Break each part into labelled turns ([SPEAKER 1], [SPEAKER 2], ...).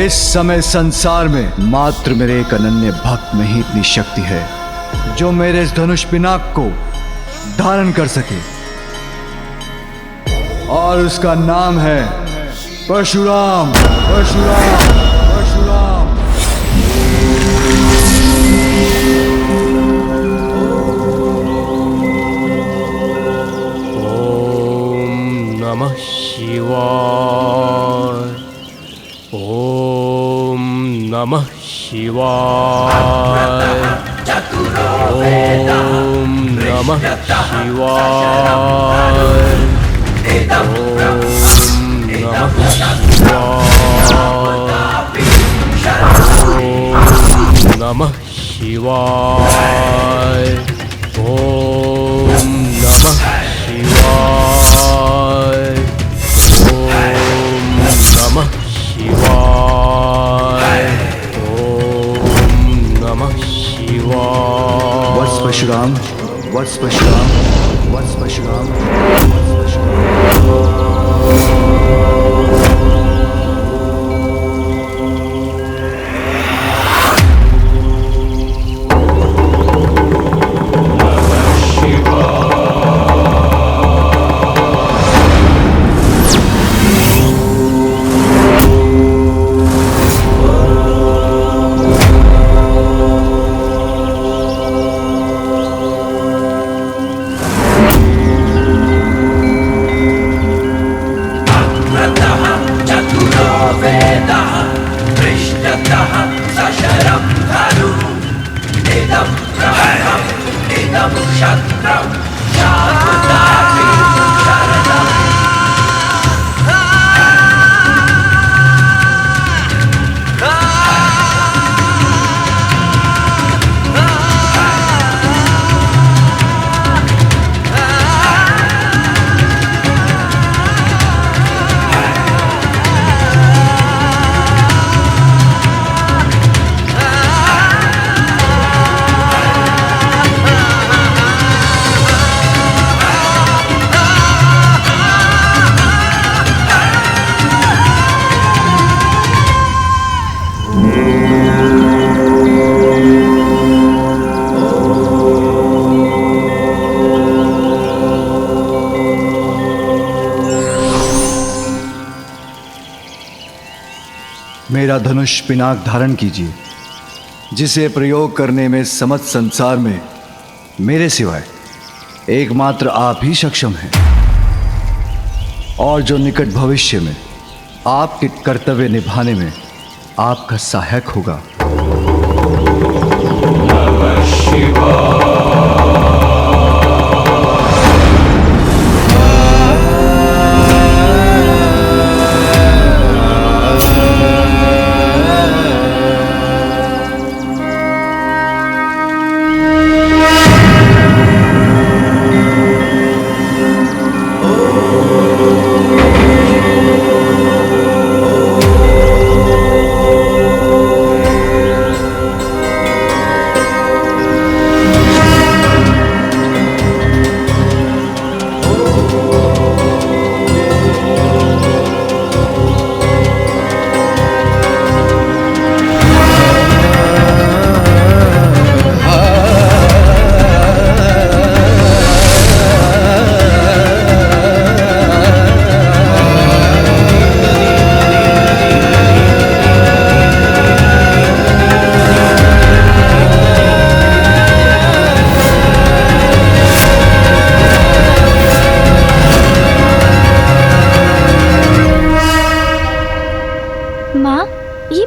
[SPEAKER 1] इस समय संसार में मात्र मेरे एक अनन्य भक्त में ही इतनी शक्ति है जो मेरे इस धनुष पिनाक को धारण कर सके, और उसका नाम है परशुराम। परशुराम, परशुराम।
[SPEAKER 2] ओम नमः शिवाय। ओम नमः शिवाय। ओम नमः शिवाय। ओम नमः शिवाय। ओम नमः शिवाय। ओम नमः शिवाय। ओम नमः शिवाय। ओम नमः शिवाय।
[SPEAKER 1] What's Parshuram? What's Parshuram? What's Parshuram? What's Parshuram? मेरा धनुष पिनाक धारण कीजिए, जिसे प्रयोग करने में समस्त संसार में मेरे सिवाय एकमात्र आप ही सक्षम हैं, और जो निकट भविष्य में आपके कर्तव्य निभाने में आपका सहायक होगा।
[SPEAKER 2] नमः शिवाय।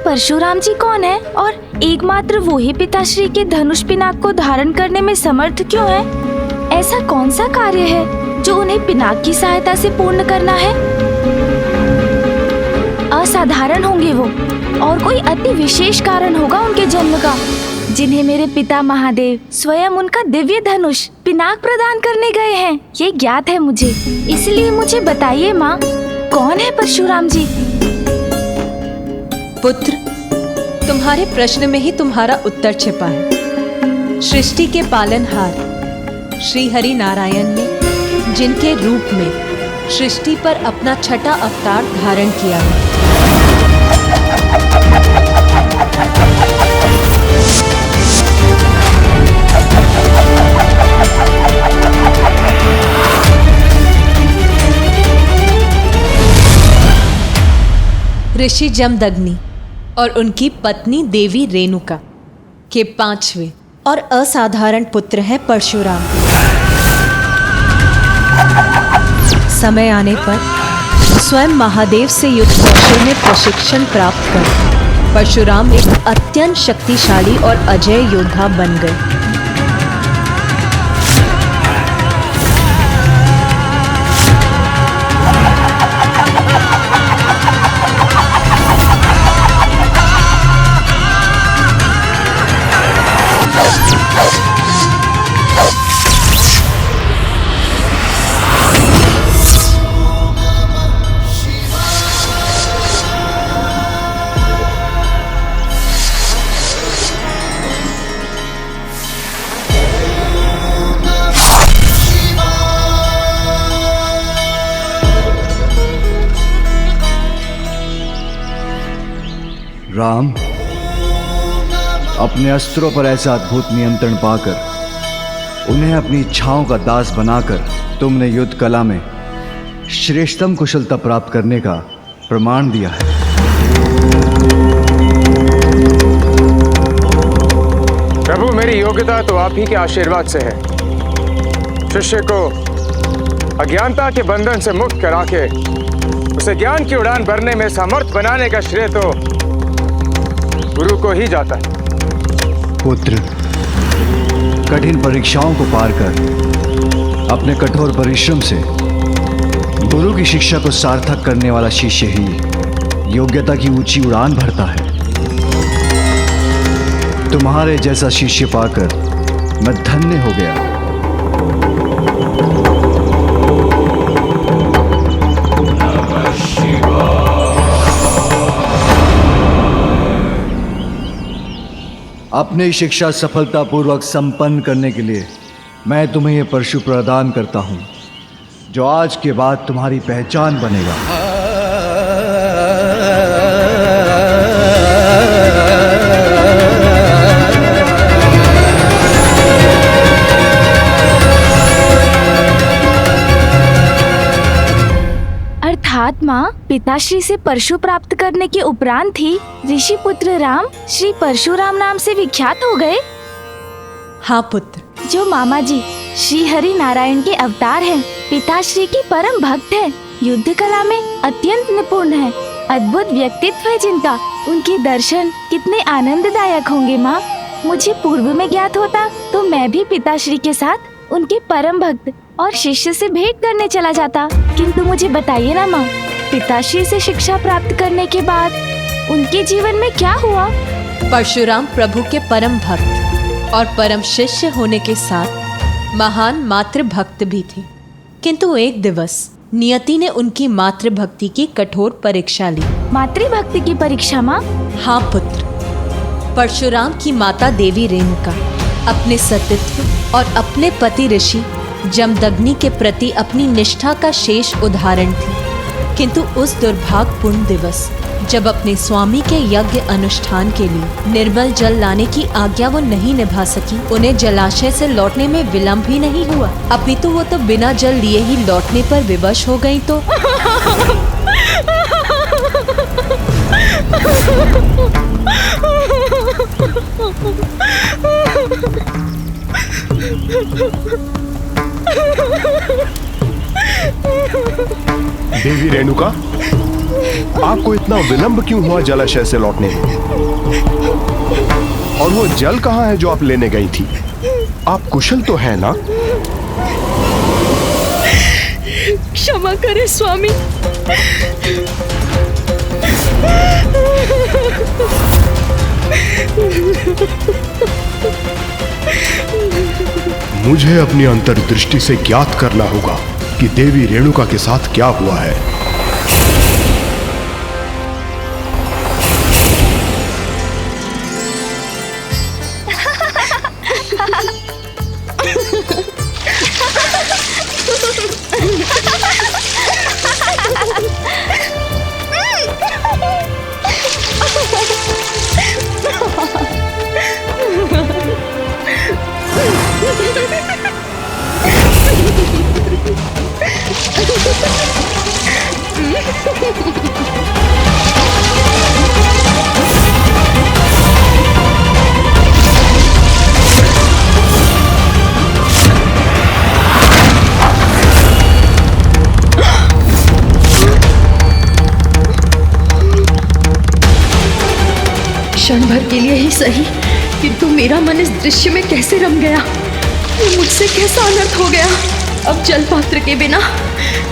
[SPEAKER 3] परशुराम जी कौन है और एकमात्र वो ही पिताश्री के धनुष पिनाक को धारण करने में समर्थ क्यों है? ऐसा कौन सा कार्य है जो उन्हें पिनाक की सहायता से पूर्ण करना है? असाधारण होंगे वो, और कोई अति विशेष कारण होगा उनके जन्म का, जिन्हें मेरे पिता महादेव स्वयं उनका दिव्य धनुष पिनाक प्रदान करने गए हैं। ये ज्ञात है मुझे, इसलिए मुझे बताइए माँ, कौन है परशुराम जी?
[SPEAKER 4] पुत्र, तुम्हारे प्रश्न में ही तुम्हारा उत्तर छिपा है। सृष्टि के पालनहार श्री हरि नारायण ने जिनके रूप में सृष्टि पर अपना छठा अवतार धारण किया है, ऋषि जमदग्नि और उनकी पत्नी देवी रेणुका के 5वें और असाधारण पुत्र है परशुराम। समय आने पर स्वयं महादेव से युद्ध कौशल में प्रशिक्षण प्राप्त कर परशुराम एक अत्यंत शक्तिशाली और अजय योद्धा बन गए।
[SPEAKER 1] राम, अपने अस्त्रों पर ऐसा अद्भुत नियंत्रण पाकर उन्हें अपनी इच्छाओं का दास बनाकर तुमने युद्ध कला में श्रेष्ठतम कुशलता प्राप्त करने का प्रमाण दिया है।
[SPEAKER 5] प्रभु, मेरी योग्यता तो आप ही के आशीर्वाद से है। शिष्य को अज्ञानता के बंधन से मुक्त करा के उसे ज्ञान की उड़ान भरने में समर्थ बनाने का श्रेय तो गुरु को ही जाता है।
[SPEAKER 1] पुत्र, कठिन परीक्षाओं को पार कर अपने कठोर परिश्रम से गुरु की शिक्षा को सार्थक करने वाला शिष्य ही योग्यता की ऊंची उड़ान भरता है। तुम्हारे जैसा शिष्य पाकर मैं धन्य हो गया। अपनी शिक्षा सफलतापूर्वक संपन्न करने के लिए मैं तुम्हें यह परशु प्रदान करता हूं, जो आज के बाद तुम्हारी पहचान बनेगा।
[SPEAKER 3] अर्थात माँ, पिताश्री से परशु प्राप्त करने के उपरांत ही ऋषि पुत्र राम श्री परशुराम नाम से विख्यात हो गए।
[SPEAKER 4] हाँ पुत्र,
[SPEAKER 3] जो मामा जी श्री हरि नारायण के अवतार हैं, पिताश्री की परम भक्त हैं, युद्ध कला में अत्यंत निपुण हैं, अद्भुत व्यक्तित्व है जिनका, उनके दर्शन कितने आनंददायक होंगे माँ। मुझे पूर्व में ज्ञात होता तो मैं भी पिताश्री के साथ उनके परम भक्त और शिष्य से भेंट करने चला जाता। किंतु मुझे बताइए ना माँ, पिताश्री से शिक्षा प्राप्त करने के बाद उनके जीवन में क्या हुआ?
[SPEAKER 4] परशुराम प्रभु के परम भक्त और परम शिष्य होने के साथ महान मातृ भक्त भी थे। किंतु एक दिवस नियति ने उनकी मातृ भक्ति की कठोर परीक्षा ली।
[SPEAKER 3] मातृ भक्ति की परीक्षा माँ?
[SPEAKER 4] हाँ पुत्र, परशुराम की माता देवी रेणुका अपने सतीत्व और अपने पति ऋषि जमदग्नि के प्रति अपनी निष्ठा का शेष उदाहरण थी। किंतु उस दुर्भाग्यपूर्ण दिवस जब अपने स्वामी के यज्ञ अनुष्ठान के लिए निर्मल जल लाने की आज्ञा वो नहीं निभा सकी, उन्हें जलाशय से लौटने में विलंब ही नहीं हुआ, अपितु वो तो बिना जल लिए ही लौटने पर विवश हो गई। तो
[SPEAKER 6] देवी रेणुका, आपको इतना विलंब क्यों हुआ जलाशय से लौटने में? और वो जल कहाँ है जो आप लेने गई थी? आप कुशल तो है ना?
[SPEAKER 7] क्षमा करें स्वामी।
[SPEAKER 6] मुझे अपनी अंतर्दृष्टि से ज्ञात करना होगा कि देवी रेणुका के साथ क्या हुआ है।
[SPEAKER 7] नहीं सही, किंतु मेरा मन इस दृश्य में कैसे रम गया। ये मुझसे कैसा अनर्थ हो गया। अब जल पात्र के बिना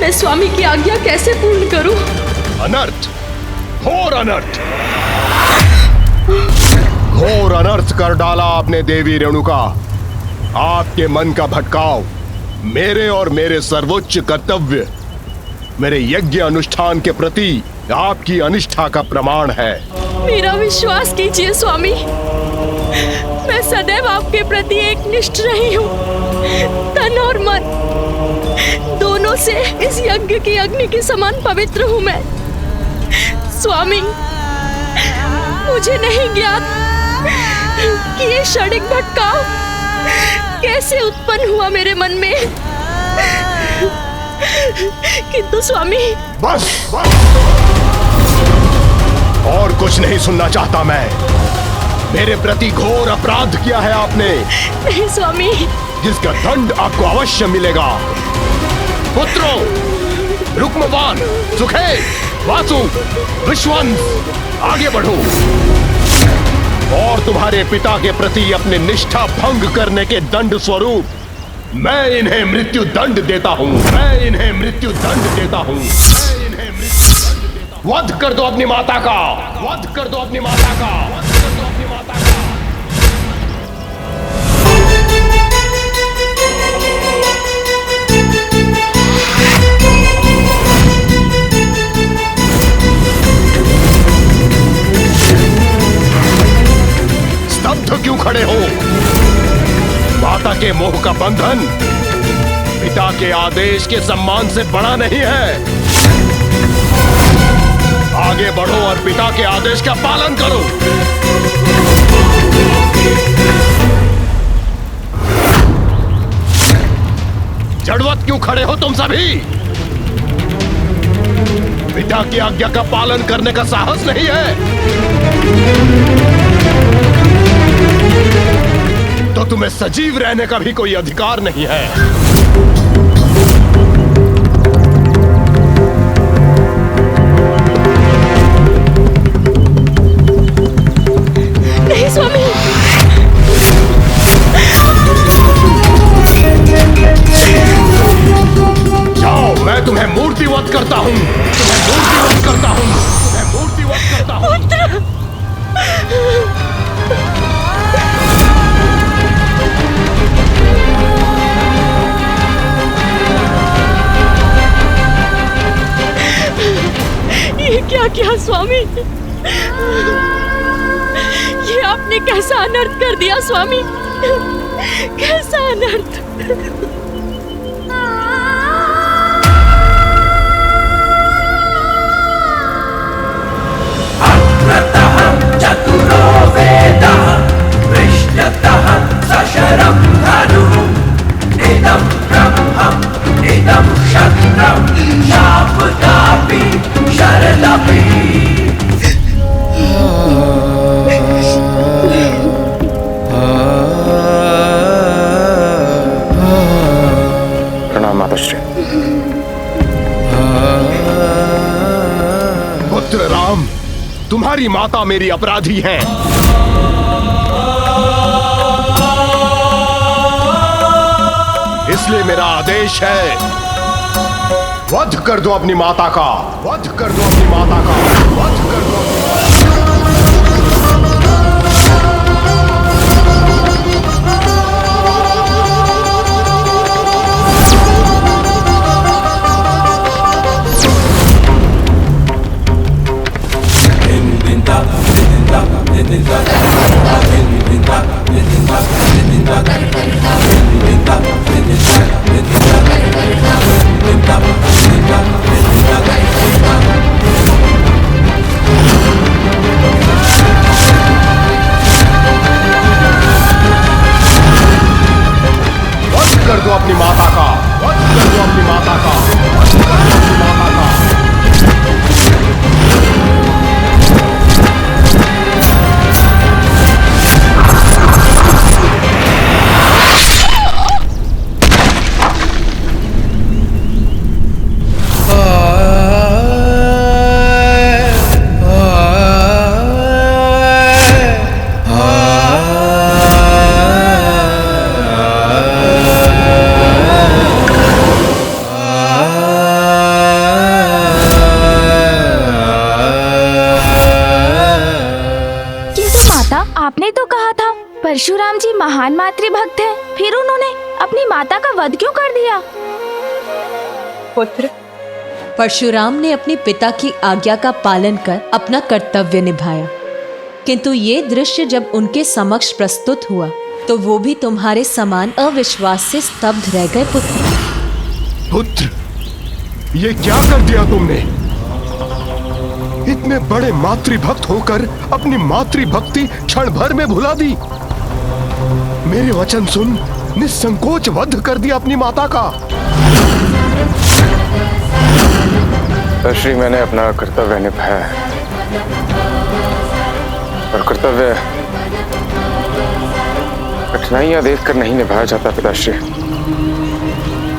[SPEAKER 7] मैं स्वामी की आज्ञा कैसे पूर्ण करूं?
[SPEAKER 6] अनर्थ, घोर अनर्थ, घोर अनर्थ कर डाला आपने देवी रेणुका। आपके मन का भटकाव मेरे और मेरे सर्वोच्च कर्तव्य, मेरे यज्ञ अनुष्ठान के प्रति आपकी अनिष्ठा का प्रमाण है।
[SPEAKER 7] मेरा विश्वास कीजिए स्वामी, मैं सदैव आपके प्रति एक निष्ठ रही हूँ। तन और मन दोनों से इस यज्ञ की अग्नि के समान पवित्र हूँ मैं। स्वामी, मुझे नहीं ज्ञात कि ये क्षणिक भटकाव कैसे उत्पन्न हुआ मेरे मन में, किंतु स्वामी।
[SPEAKER 6] बस, और कुछ नहीं सुनना चाहता मैं। मेरे प्रति घोर अपराध किया है आपने।
[SPEAKER 7] नहीं स्वामी,
[SPEAKER 6] जिसका दंड आपको अवश्य मिलेगा। पुत्रों, रुक्मवान, सुखेत, वासु, विश्वंस, आगे बढ़ो और तुम्हारे पिता के प्रति अपने निष्ठा भंग करने के दंड स्वरूप मैं इन्हें मृत्यु दंड देता हूँ। मैं इन्हें मृत्यु दंड देता हूँ। मैं इन्हें मृत्यु दंड देता हूँ। वध कर दो अपनी माता का, वध कर दो अपनी माता का, वध कर दो अपनी माता का। स्तब्ध क्यों खड़े हो? माता के मोह का बंधन पिता के आदेश के सम्मान से बड़ा नहीं है। आगे बढ़ो और पिता के आदेश का पालन करो। जड़वत क्यों खड़े हो तुम सभी? पिता की आज्ञा का पालन करने का साहस नहीं है तो तुम्हें सजीव रहने का भी कोई अधिकार नहीं है।
[SPEAKER 7] नहीं स्वामी।
[SPEAKER 6] जाओ, मैं तुम्हें मूर्तिवत करता हूँ, तुम्हें मूर्तिवत करता हूँ, तुम्हें मूर्तिवत करता हूँ।
[SPEAKER 7] ये क्या किया स्वामी? ये आपने कैसा अनर्थ कर दिया स्वामी? कैसा अनर्थ?
[SPEAKER 2] चतुरो वेदः कृष्णतः सशरं धनुः इदं ब्रह्मम् इदं क्षत्रं शापदापि शरदपि।
[SPEAKER 5] प्रणाम माताश्री।
[SPEAKER 6] पुत्र राम, तुम्हारी माता मेरी अपराधी हैं। इसलिए मेरा आदेश है, वध कर दो अपनी माता का, वध कर दो अपनी माता का, वध कर दो अपनी माता का।
[SPEAKER 3] मातृभक्त हैं, फिर उन्होंने अपनी माता का वध क्यों कर दिया?
[SPEAKER 4] पुत्र, परशुराम ने अपने पिता की आज्ञा का पालन कर अपना कर्तव्य निभाया, किंतु ये दृश्य जब उनके समक्ष प्रस्तुत हुआ तो वो भी तुम्हारे समान अविश्वास से स्तब्ध रह गए।
[SPEAKER 6] पुत्र, ये क्या कर दिया तुमने? इतने बड़े मातृभक्त होकर अपनी मातृभक्ति क्षण भर में भुला दी। मेरे वचन सुन निसंकोच वध कर दिया अपनी माता का।
[SPEAKER 5] श्री, मैंने अपना कर्तव्य निभाया है, और कर्तव्य कठिनाइयां देखकर नहीं निभाया जाता पिताश्री।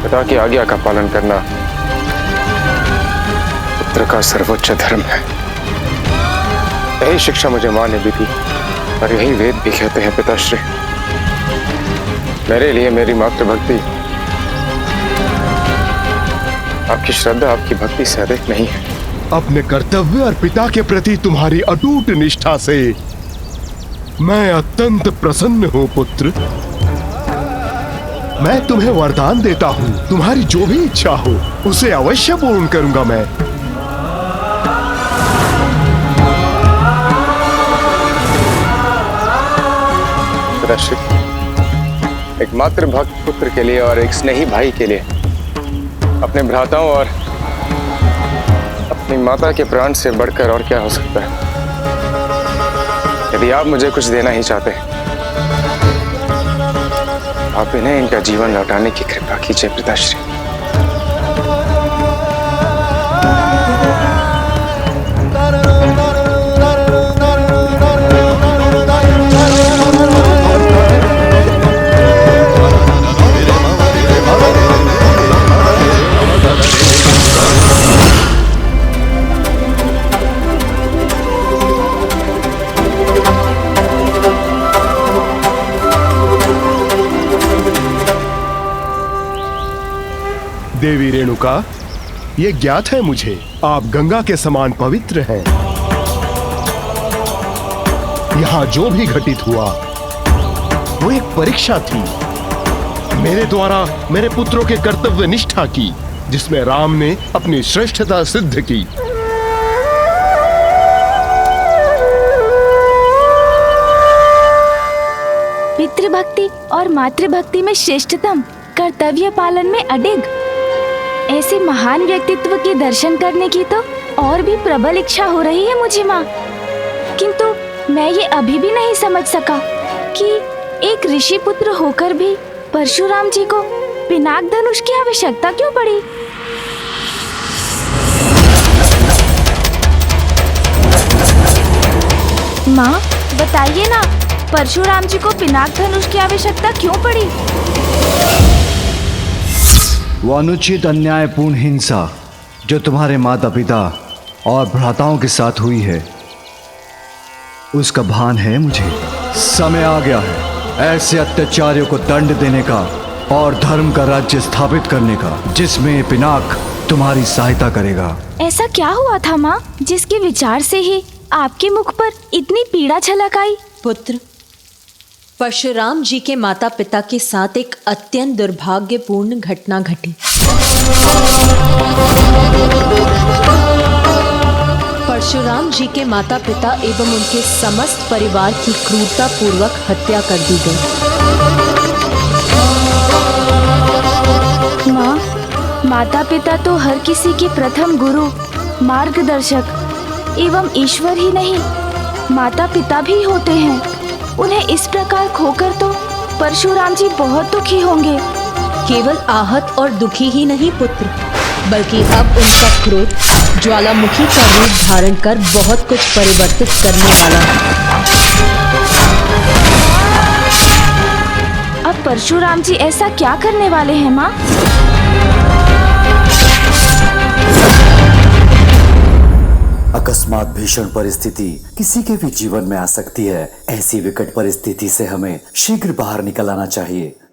[SPEAKER 5] पिता की आज्ञा का पालन करना पुत्र का सर्वोच्च धर्म है। यही शिक्षा मुझे मां ने दी थी, और यही वेद भी कहते हैं पिताश्री। मेरे लिए मेरी मातृभक्ति आपकी श्रद्धा, आपकी भक्ति से अधिक नहीं है।
[SPEAKER 6] अपने कर्तव्य और पिता के प्रति तुम्हारी अटूट निष्ठा से मैं अत्यंत प्रसन्न हूं पुत्र। मैं तुम्हें वरदान देता हूं, तुम्हारी जो भी इच्छा हो उसे अवश्य पूर्ण करूंगा मैं।
[SPEAKER 5] पिताश्री, एक मातृभक्त पुत्र के लिए और एक स्नेही भाई के लिए अपने भ्राताओं और अपनी माता के प्राण से बढ़कर और क्या हो सकता है? यदि आप मुझे कुछ देना ही चाहते हैं, आप इन्हें इनका जीवन लौटाने की कृपा कीजिए पिताश्री।
[SPEAKER 6] देवी रेणुका, ये ज्ञात है मुझे, आप गंगा के समान पवित्र हैं। यहाँ जो भी घटित हुआ वो एक परीक्षा थी मेरे द्वारा मेरे पुत्रों के कर्तव्य निष्ठा की, जिसमें राम ने अपनी श्रेष्ठता सिद्ध की।
[SPEAKER 3] पितृभक्ति और मातृभक्ति में श्रेष्ठतम, कर्तव्य पालन में अडिग, ऐसे महान व्यक्तित्व के दर्शन करने की तो और भी प्रबल इच्छा हो रही है मुझे माँ। किंतु मैं ये अभी भी नहीं समझ सका कि एक ऋषि पुत्र होकर भी परशुराम जी को पिनाक धनुष की आवश्यकता क्यों पड़ी। माँ बताइए ना, परशुराम जी को पिनाक धनुष की आवश्यकता क्यों पड़ी?
[SPEAKER 1] वो अनुचित अन्यायपूर्ण हिंसा जो तुम्हारे माता पिता और भ्राताओं के साथ हुई है, उसका भान है मुझे। समय आ गया है ऐसे अत्याचारियों को दंड देने का और धर्म का राज्य स्थापित करने का, जिसमें पिनाक तुम्हारी सहायता करेगा।
[SPEAKER 3] ऐसा क्या हुआ था माँ, जिसके विचार से ही आपके मुख पर इतनी पीड़ा झलक आई?
[SPEAKER 4] पुत्र, परशुराम जी के माता पिता के साथ एक अत्यंत दुर्भाग्यपूर्ण घटना घटी। परशुराम जी के माता पिता एवं उनके समस्त परिवार की क्रूरता पूर्वक हत्या कर दी गई।
[SPEAKER 3] माँ, माता पिता तो हर किसी के प्रथम गुरु, मार्गदर्शक एवं ईश्वर ही नहीं, माता पिता भी होते हैं। उन्हें इस प्रकार खोकर तो परशुराम जी बहुत दुखी होंगे।
[SPEAKER 4] केवल आहत और दुखी ही नहीं पुत्र, बल्कि अब उनका क्रोध ज्वालामुखी का रूप धारण कर बहुत कुछ परिवर्तित करने वाला है।
[SPEAKER 3] अब परशुराम जी ऐसा क्या करने वाले हैं माँ?
[SPEAKER 8] अकस्मात भीषण परिस्थिति किसी के भी जीवन में आ सकती है। ऐसी विकट परिस्थिति से हमें शीघ्र बाहर निकल आना चाहिए।